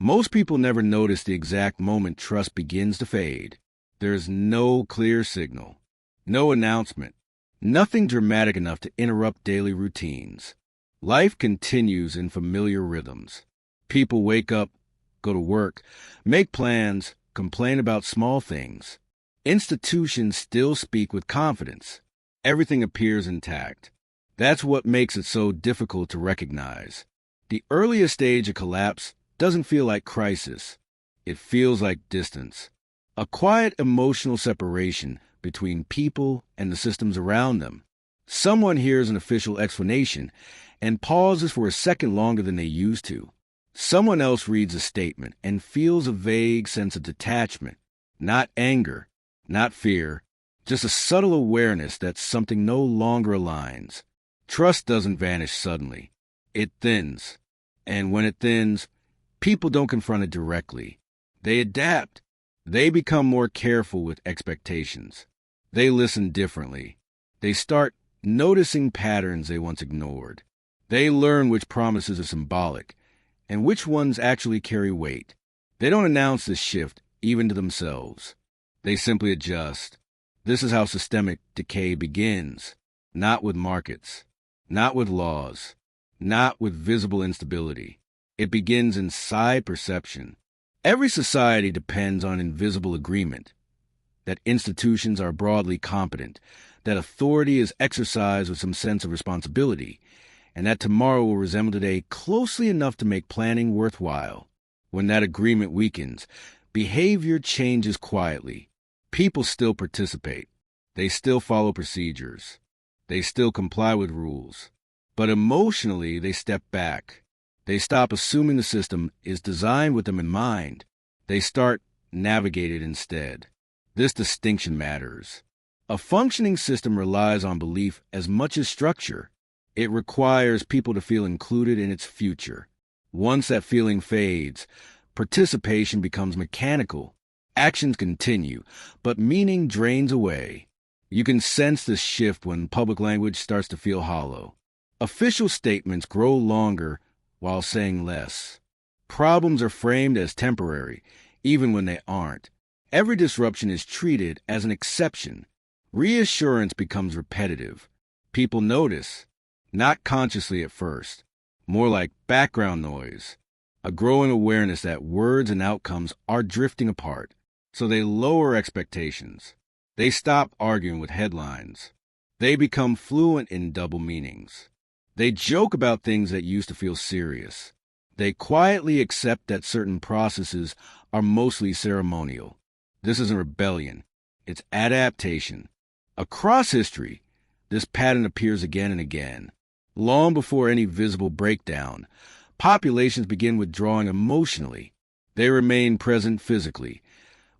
Most people never notice the exact moment trust begins to fade. There's no clear signal, no announcement, nothing dramatic enough to interrupt daily routines. Life continues in familiar rhythms. People wake up, go to work, make plans, complain about small things. Institutions still speak with confidence. Everything appears intact. That's what makes it so difficult to recognize. The earliest stage of collapse doesn't feel like crisis. It feels like distance. A quiet emotional separation between people and the systems around them. Someone hears an official explanation and pauses for a second longer than they used to. Someone else reads a statement and feels a vague sense of detachment. Not anger, not fear, just a subtle awareness that something no longer aligns. Trust doesn't vanish suddenly. It thins. And when it thins, people don't confront it directly. They adapt. They become more careful with expectations. They listen differently. They start noticing patterns they once ignored. They learn which promises are symbolic and which ones actually carry weight. They don't announce this shift even to themselves. They simply adjust. This is how systemic decay begins. Not with markets, not with laws, not with visible instability. It begins inside perception. Every society depends on invisible agreement, that institutions are broadly competent, that authority is exercised with some sense of responsibility, and that tomorrow will resemble today closely enough to make planning worthwhile. When that agreement weakens, behavior changes quietly. People still participate. They still follow procedures. They still comply with rules. But emotionally, they step back. They stop assuming the system is designed with them in mind. They start navigate it instead. This distinction matters. A functioning system relies on belief as much as structure. It requires people to feel included in its future. Once that feeling fades, participation becomes mechanical. Actions continue, but meaning drains away. You can sense this shift when public language starts to feel hollow. Official statements grow longer while saying less. Problems are framed as temporary, even when they aren't. Every disruption is treated as an exception. Reassurance becomes repetitive. People notice, not consciously at first, more like background noise, a growing awareness that words and outcomes are drifting apart, so they lower expectations. They stop arguing with headlines. They become fluent in double meanings. They joke about things that used to feel serious. They quietly accept that certain processes are mostly ceremonial. This isn't rebellion. It's adaptation. Across history, this pattern appears again and again. Long before any visible breakdown, populations begin withdrawing emotionally. They remain present physically,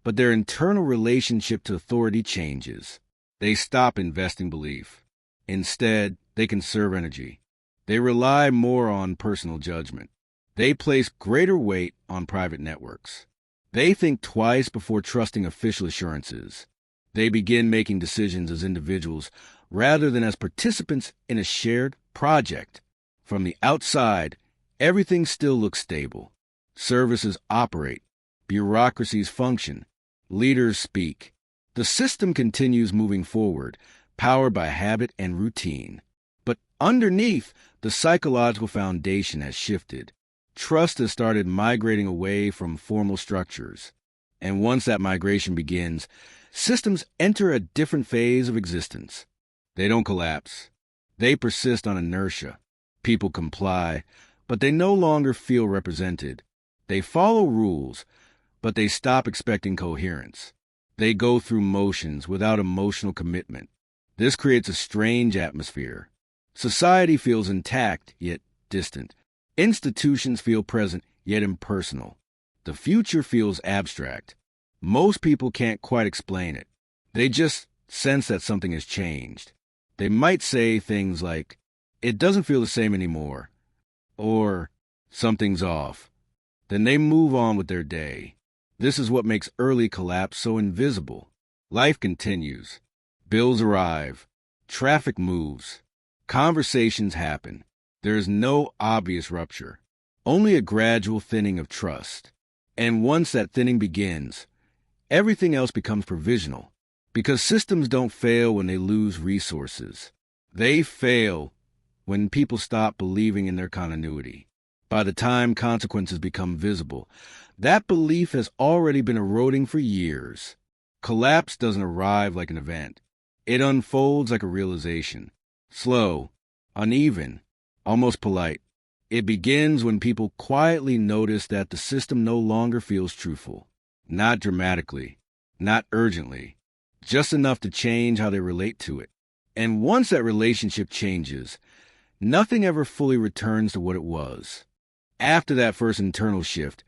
but their internal relationship to authority changes. They stop investing belief. Instead, they conserve energy. They rely more on personal judgment. They place greater weight on private networks. They think twice before trusting official assurances. They begin making decisions as individuals rather than as participants in a shared project. From the outside, everything still looks stable. Services operate. Bureaucracies function. Leaders speak. The system continues moving forward, powered by habit and routine. But underneath, the psychological foundation has shifted. Trust has started migrating away from formal structures. And once that migration begins, systems enter a different phase of existence. They don't collapse. They persist on inertia. People comply, but they no longer feel represented. They follow rules, but they stop expecting coherence. They go through motions without emotional commitment. This creates a strange atmosphere. Society feels intact, yet distant. Institutions feel present, yet impersonal. The future feels abstract. Most people can't quite explain it. They just sense that something has changed. They might say things like, "It doesn't feel the same anymore," or "Something's off." Then they move on with their day. This is what makes early collapse so invisible. Life continues. Bills arrive. Traffic moves. Conversations happen. There is no obvious rupture. only a gradual thinning of trust. And once that thinning begins, everything else becomes provisional, because systems don't fail when they lose resources. They fail when people stop believing in their continuity. By the time consequences become visible, that belief has already been eroding for years. Collapse doesn't arrive like an event. It unfolds like a realization. Slow, uneven, almost polite. It begins when people quietly notice that the system no longer feels truthful. Not dramatically, not urgently, just enough to change how they relate to it. And once that relationship changes, nothing ever fully returns to what it was. After that first internal shift,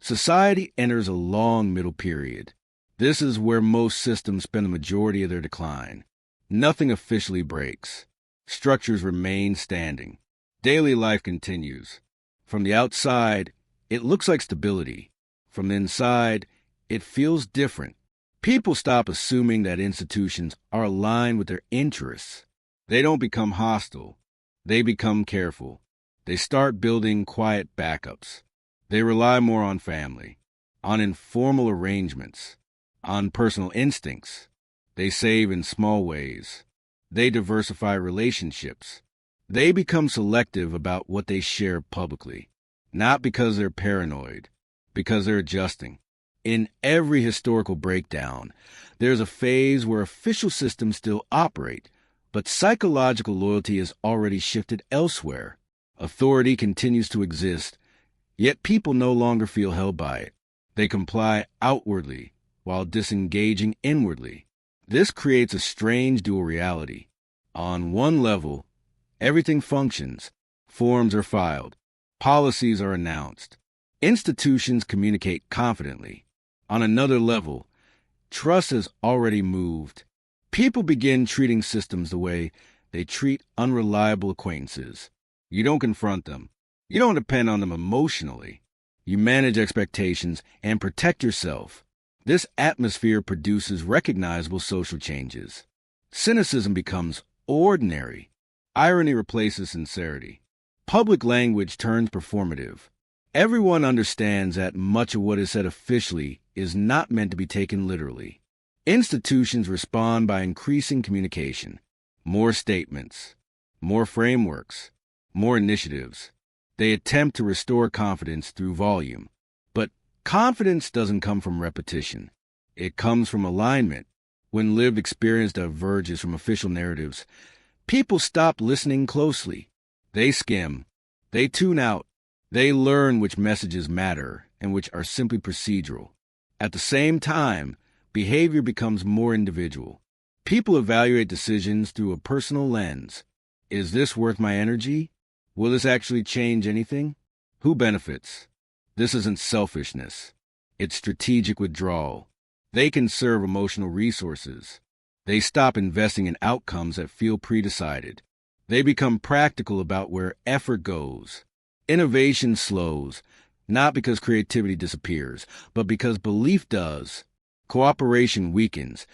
society enters a long middle period. This is where most systems spend the majority of their decline. Nothing officially breaks. Structures remain standing. Daily life continues. From the outside, it looks like stability. From the inside, it feels different. People stop assuming that institutions are aligned with their interests. They don't become hostile. They become careful. They start building quiet backups. They rely more on family, on informal arrangements, on personal instincts. They save in small ways. They diversify relationships. They become selective about what they share publicly, not because they're paranoid, because they're adjusting. In every historical breakdown, there's a phase where official systems still operate, but psychological loyalty has already shifted elsewhere. Authority continues to exist, yet people no longer feel held by it. They comply outwardly while disengaging inwardly. This creates a strange dual reality. On one level, everything functions. Forms are filed. Policies are announced. Institutions communicate confidently. On another level, trust has already moved. People begin treating systems the way they treat unreliable acquaintances. You don't confront them. You don't depend on them emotionally. You manage expectations and protect yourself. This atmosphere produces recognizable social changes. Cynicism becomes ordinary. Irony replaces sincerity. Public language turns performative. Everyone understands that much of what is said officially is not meant to be taken literally. Institutions respond by increasing communication. More statements, more frameworks, more initiatives. They attempt to restore confidence through volume. But confidence doesn't come from repetition. It comes from alignment. When lived experience diverges from official narratives, people stop listening closely. They skim. They tune out. They learn which messages matter and which are simply procedural. At the same time, behavior becomes more individual. People evaluate decisions through a personal lens. Is this worth my energy? Will this actually change anything? Who benefits? This isn't selfishness. It's strategic withdrawal. They conserve emotional resources. They stop investing in outcomes that feel pre-decided. They become practical about where effort goes. Innovation slows, not because creativity disappears, but because belief does. Cooperation weakens,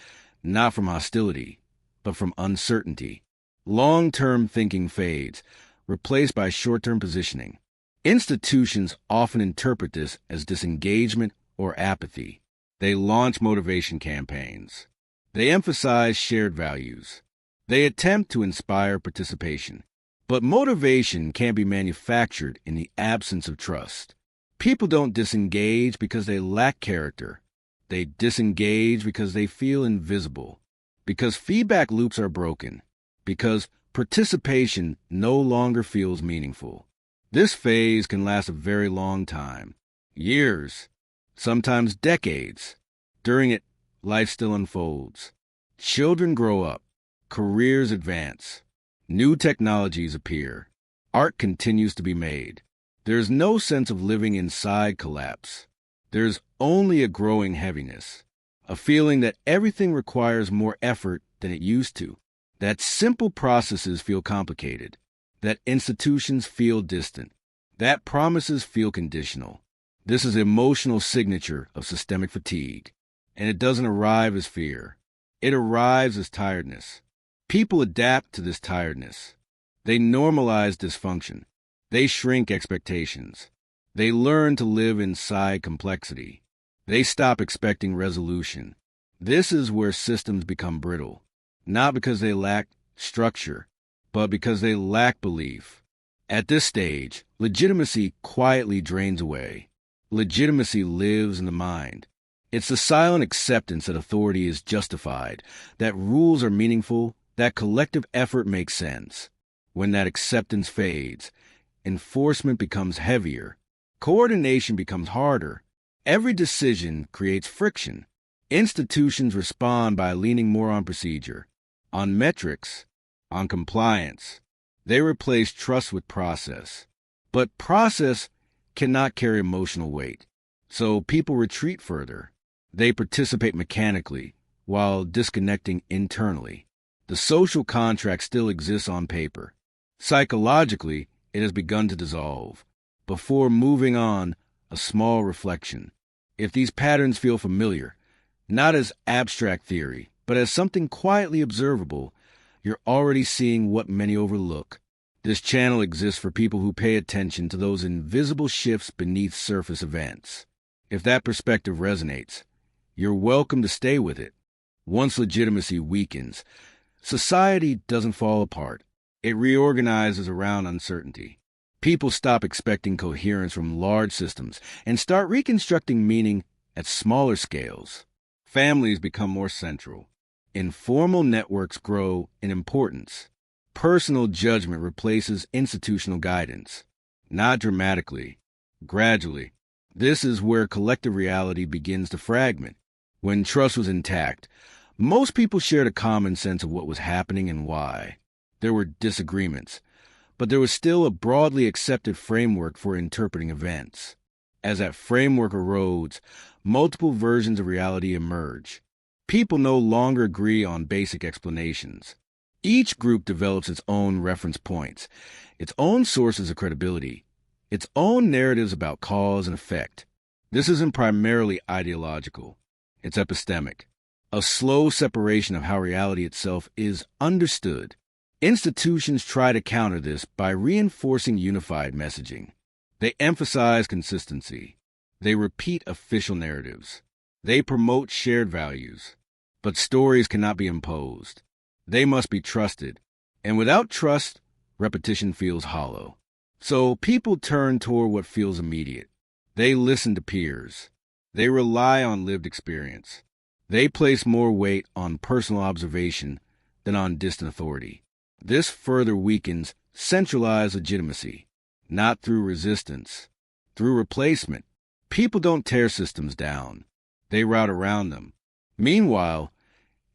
not from hostility, but from uncertainty. Long-term thinking fades, replaced by short-term positioning. Institutions often interpret this as disengagement or apathy. They launch motivation campaigns. They emphasize shared values. They attempt to inspire participation. But motivation can't be manufactured in the absence of trust. People don't disengage because they lack character. They disengage because they feel invisible. Because feedback loops are broken. Because participation no longer feels meaningful. This phase can last a very long time. Years, sometimes decades. During it, life still unfolds. Children grow up. Careers advance. New technologies appear. Art continues to be made. There's no sense of living inside collapse. There's only a growing heaviness. A feeling that everything requires more effort than it used to. That simple processes feel complicated. That institutions feel distant. That promises feel conditional. This is the emotional signature of systemic fatigue. And it doesn't arrive as fear. It arrives as tiredness. People adapt to this tiredness. They normalize dysfunction. They shrink expectations. They learn to live inside complexity. They stop expecting resolution. This is where systems become brittle, not because they lack structure, but because they lack belief. At this stage, legitimacy quietly drains away. Legitimacy lives in the mind. It's the silent acceptance that authority is justified, that rules are meaningful, that collective effort makes sense. When that acceptance fades, enforcement becomes heavier. Coordination becomes harder. Every decision creates friction. Institutions respond by leaning more on procedure, on metrics, on compliance. They replace trust with process. But process cannot carry emotional weight. So people retreat further. They participate mechanically while disconnecting internally. The social contract still exists on paper. Psychologically, it has begun to dissolve. Before moving on, a small reflection. If these patterns feel familiar, not as abstract theory, but as something quietly observable, you're already seeing what many overlook. This channel exists for people who pay attention to those invisible shifts beneath surface events. If that perspective resonates, you're welcome to stay with it. Once legitimacy weakens, society doesn't fall apart. It reorganizes around uncertainty. People stop expecting coherence from large systems and start reconstructing meaning at smaller scales. Families become more central. Informal networks grow in importance. Personal judgment replaces institutional guidance. Not dramatically, gradually. This is where collective reality begins to fragment. When trust was intact, most people shared a common sense of what was happening and why. There were disagreements, but there was still a broadly accepted framework for interpreting events. As that framework erodes, multiple versions of reality emerge. People no longer agree on basic explanations. Each group develops its own reference points, its own sources of credibility, its own narratives about cause and effect. This isn't primarily ideological. It's epistemic, a slow separation of how reality itself is understood. Institutions try to counter this by reinforcing unified messaging. They emphasize consistency. They repeat official narratives. They promote shared values. But stories cannot be imposed. They must be trusted. And without trust, repetition feels hollow. So people turn toward what feels immediate. They listen to peers. They rely on lived experience. They place more weight on personal observation than on distant authority. This further weakens centralized legitimacy, not through resistance, through replacement. People don't tear systems down. They route around them. Meanwhile,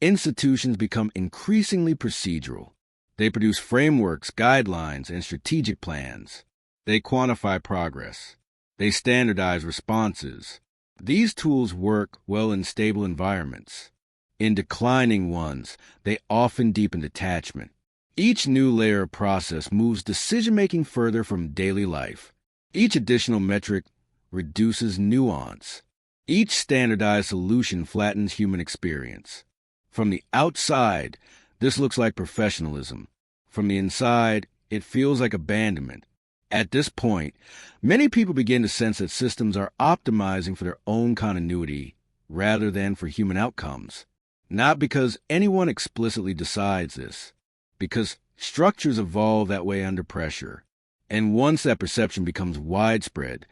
institutions become increasingly procedural. They produce frameworks, guidelines, and strategic plans. They quantify progress. They standardize responses. These tools work well in stable environments. In declining ones, they often deepen detachment. Each new layer of process moves decision-making further from daily life. Each additional metric reduces nuance. Each standardized solution flattens human experience. From the outside, this looks like professionalism. From the inside, it feels like abandonment. At this point, many people begin to sense that systems are optimizing for their own continuity rather than for human outcomes. Not because anyone explicitly decides this, because structures evolve that way under pressure. And once that perception becomes widespread,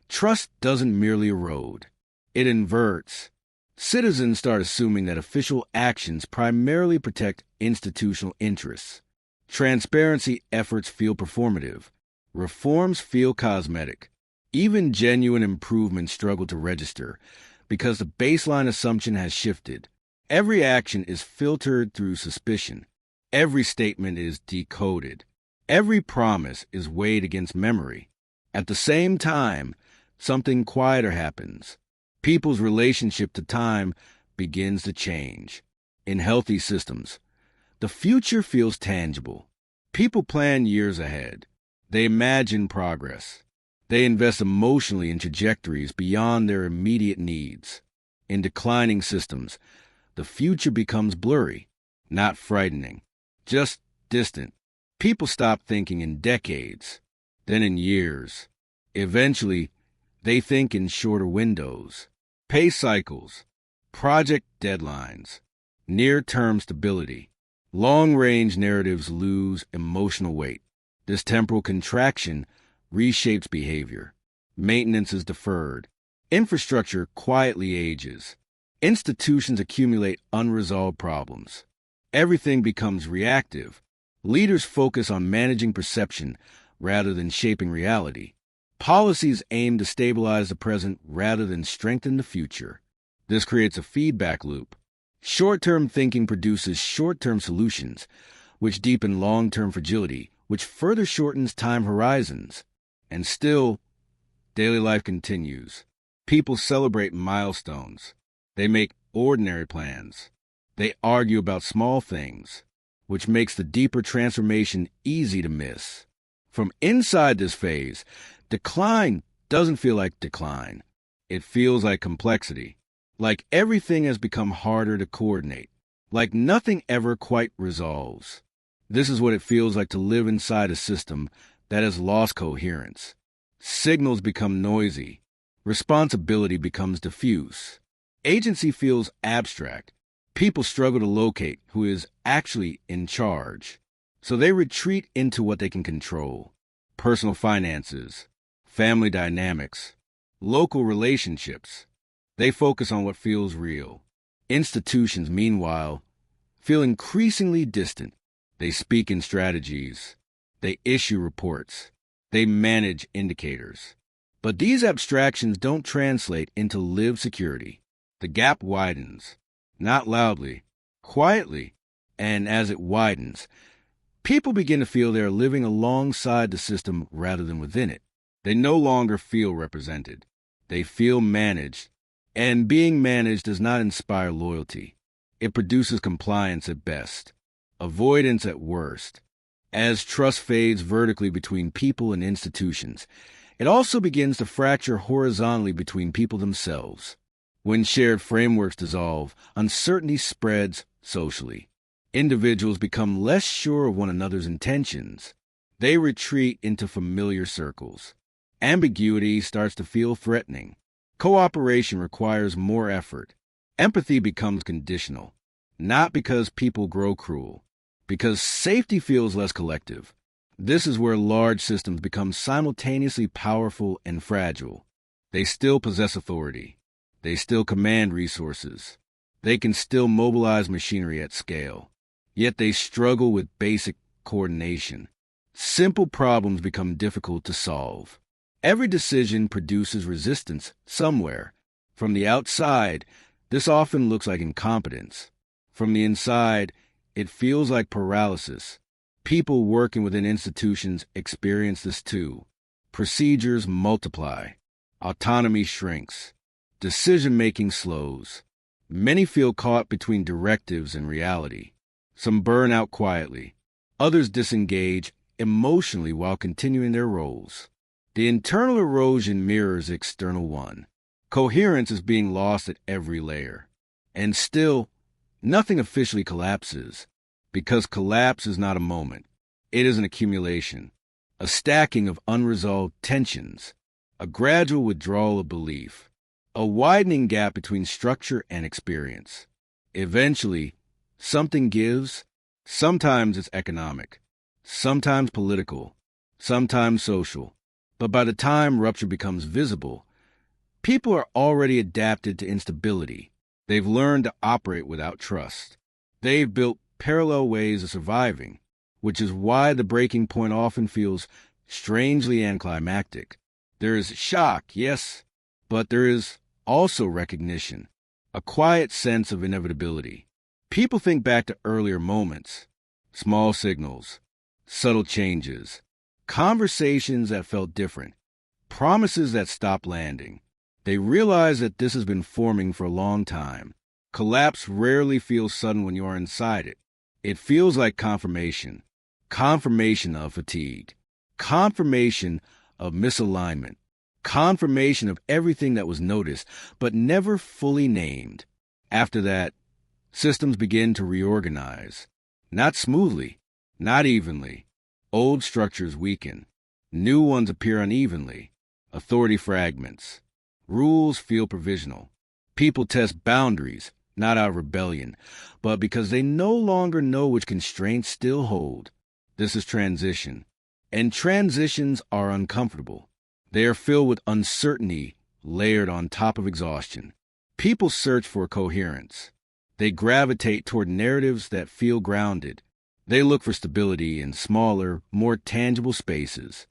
trust doesn't merely erode. It inverts. Citizens start assuming that official actions primarily protect institutional interests. Transparency efforts feel performative. Reforms feel cosmetic. Even genuine improvements struggle to register because the baseline assumption has shifted. Every action is filtered through suspicion. Every statement is decoded. Every promise is weighed against memory. At the same time, something quieter happens. People's relationship to time begins to change. In healthy systems, the future feels tangible. People plan years ahead. They imagine progress. They invest emotionally in trajectories beyond their immediate needs. In declining systems, the future becomes blurry, not frightening, just distant. People stop thinking in decades. then in years. Eventually, they think in shorter windows, pay cycles, project deadlines, near-term stability. Long-range narratives lose emotional weight. This temporal contraction reshapes behavior. Maintenance is deferred. Infrastructure quietly ages. Institutions accumulate unresolved problems. Everything becomes reactive. Leaders focus on managing perception rather than shaping reality. Policies aim to stabilize the present rather than strengthen the future. This creates a feedback loop. Short-term thinking produces short-term solutions, which deepen long-term fragility, which further shortens time horizons. And still, daily life continues. People celebrate milestones. They make ordinary plans. They argue about small things, which makes the deeper transformation easy to miss. From inside this phase, decline doesn't feel like decline. It feels like complexity. Like everything has become harder to coordinate. Like nothing ever quite resolves. This is what it feels like to live inside a system that has lost coherence. Signals become noisy. Responsibility becomes diffuse. Agency feels abstract. People struggle to locate who is actually in charge. So they retreat into what they can control. Personal finances, family dynamics, local relationships. They focus on what feels real. Institutions, meanwhile, feel increasingly distant. They speak in strategies. They issue reports. They manage indicators. But these abstractions don't translate into lived security. The gap widens, not loudly, quietly, and as it widens, people begin to feel they are living alongside the system rather than within it. They no longer feel represented. They feel managed, and being managed does not inspire loyalty. It produces compliance at best, avoidance at worst. As trust fades vertically between people and institutions, it also begins to fracture horizontally between people themselves. When shared frameworks dissolve, uncertainty spreads socially. Individuals become less sure of one another's intentions. They retreat into familiar circles. Ambiguity starts to feel threatening. Cooperation requires more effort. Empathy becomes conditional, not because people grow cruel, because safety feels less collective. This is where large systems become simultaneously powerful and fragile. They still possess authority. They still command resources. They can still mobilize machinery at scale. Yet they struggle with basic coordination. Simple problems become difficult to solve. Every decision produces resistance somewhere. From the outside, this often looks like incompetence. From the inside, it feels like paralysis. People working within institutions experience this too. Procedures multiply. Autonomy shrinks. Decision-making slows. Many feel caught between directives and reality. Some burn out quietly. Others disengage emotionally while continuing their roles. The internal erosion mirrors the external one. Coherence is being lost at every layer. And still, nothing officially collapses, because collapse is not a moment. It is an accumulation, a stacking of unresolved tensions, a gradual withdrawal of belief, a widening gap between structure and experience. Eventually, something gives. Sometimes it's economic, sometimes political, sometimes social. But by the time rupture becomes visible, people are already adapted to instability. They've learned to operate without trust. They've built parallel ways of surviving, which is why the breaking point often feels strangely anticlimactic. There is shock, yes, but there is also recognition, a quiet sense of inevitability. People think back to earlier moments, small signals, subtle changes, conversations that felt different, promises that stopped landing. They realize that this has been forming for a long time. Collapse rarely feels sudden when you are inside it. It feels like confirmation of fatigue, confirmation of misalignment, confirmation of everything that was noticed but never fully named. After that, systems begin to reorganize. Not smoothly, not evenly. Old structures weaken. New ones appear unevenly. Authority fragments. Rules feel provisional. People test boundaries, not out of rebellion, but because they no longer know which constraints still hold. This is transition. And transitions are uncomfortable. They are filled with uncertainty layered on top of exhaustion. People search for coherence. They gravitate toward narratives that feel grounded. They look for stability in smaller, more tangible spaces.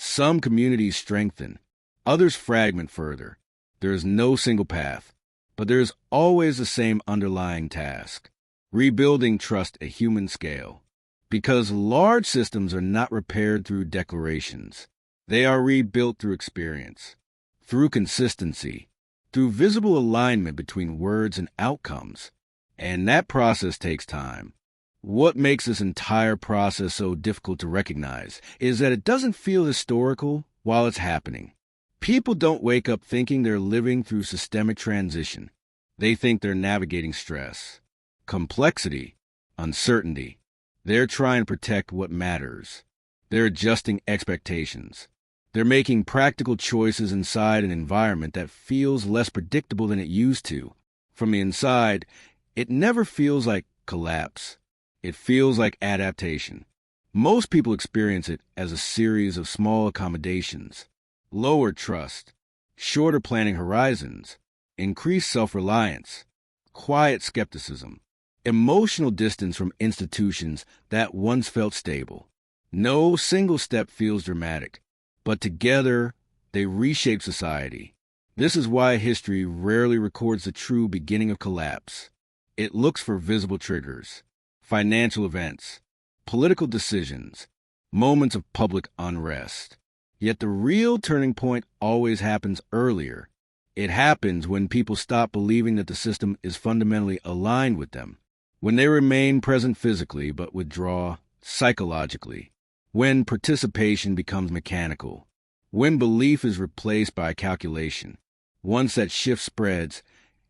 Some communities strengthen. Others fragment further. There is no single path, but there is always the same underlying task: rebuilding trust at human scale. Because large systems are not repaired through declarations. They are rebuilt through experience, through consistency, through visible alignment between words and outcomes. And that process takes time. What makes this entire process so difficult to recognize is that it doesn't feel historical while it's happening. People don't wake up thinking they're living through systemic transition. They think they're navigating stress, complexity, uncertainty. They're trying to protect what matters. They're adjusting expectations. They're making practical choices inside an environment that feels less predictable than it used to. From the inside, it never feels like collapse. It feels like adaptation. Most people experience it as a series of small accommodations: lower trust, shorter planning horizons, increased self-reliance, quiet skepticism, emotional distance from institutions that once felt stable. No single step feels dramatic, but together they reshape society. This is why history rarely records the true beginning of collapse. It looks for visible triggers: financial events, political decisions, moments of public unrest. Yet the real turning point always happens earlier. It happens when people stop believing that the system is fundamentally aligned with them, when they remain present physically but withdraw psychologically, when participation becomes mechanical, when belief is replaced by calculation. Once that shift spreads,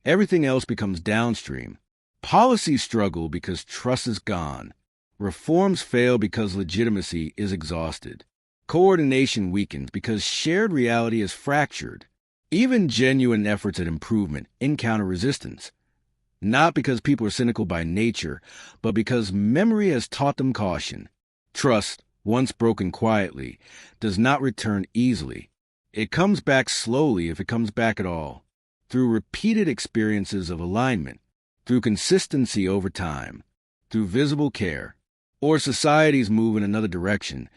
everything else becomes downstream. Policies struggle because trust is gone. Reforms fail because legitimacy is exhausted. Coordination weakens because shared reality is fractured. Even genuine efforts at improvement encounter resistance, not because people are cynical by nature, but because memory has taught them caution. Trust, once broken quietly, does not return easily. It comes back slowly, if it comes back at all, through repeated experiences of alignment, through consistency over time, through visible care. Or societies move in another direction,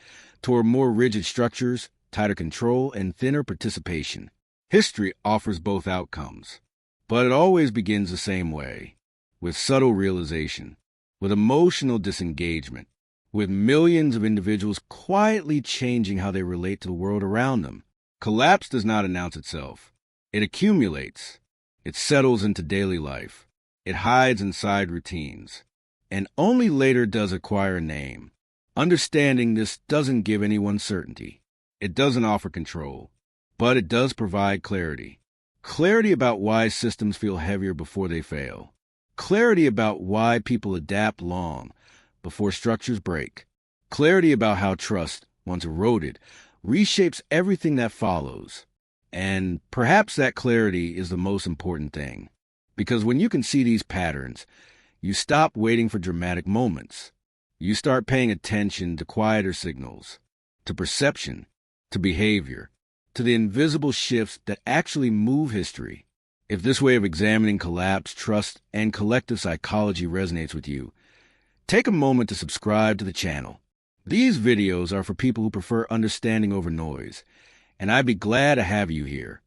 toward more rigid structures, tighter control, and thinner participation. History offers both outcomes, but it always begins the same way: with subtle realization, with emotional disengagement, with millions of individuals quietly changing how they relate to the world around them. Collapse does not announce itself. It accumulates. It settles into daily life. It hides inside routines. And only later does it acquire a name. Understanding this doesn't give anyone certainty. It doesn't offer control. But it does provide clarity. Clarity about why systems feel heavier before they fail. Clarity about why people adapt long before structures break. Clarity about how trust, once eroded, reshapes everything that follows. And perhaps that clarity is the most important thing. Because when you can see these patterns, you stop waiting for dramatic moments. You start paying attention to quieter signals, to perception, to behavior, to the invisible shifts that actually move history. If this way of examining collapse, trust, and collective psychology resonates with you, take a moment to subscribe to the channel. These videos are for people who prefer understanding over noise, and I'd be glad to have you here.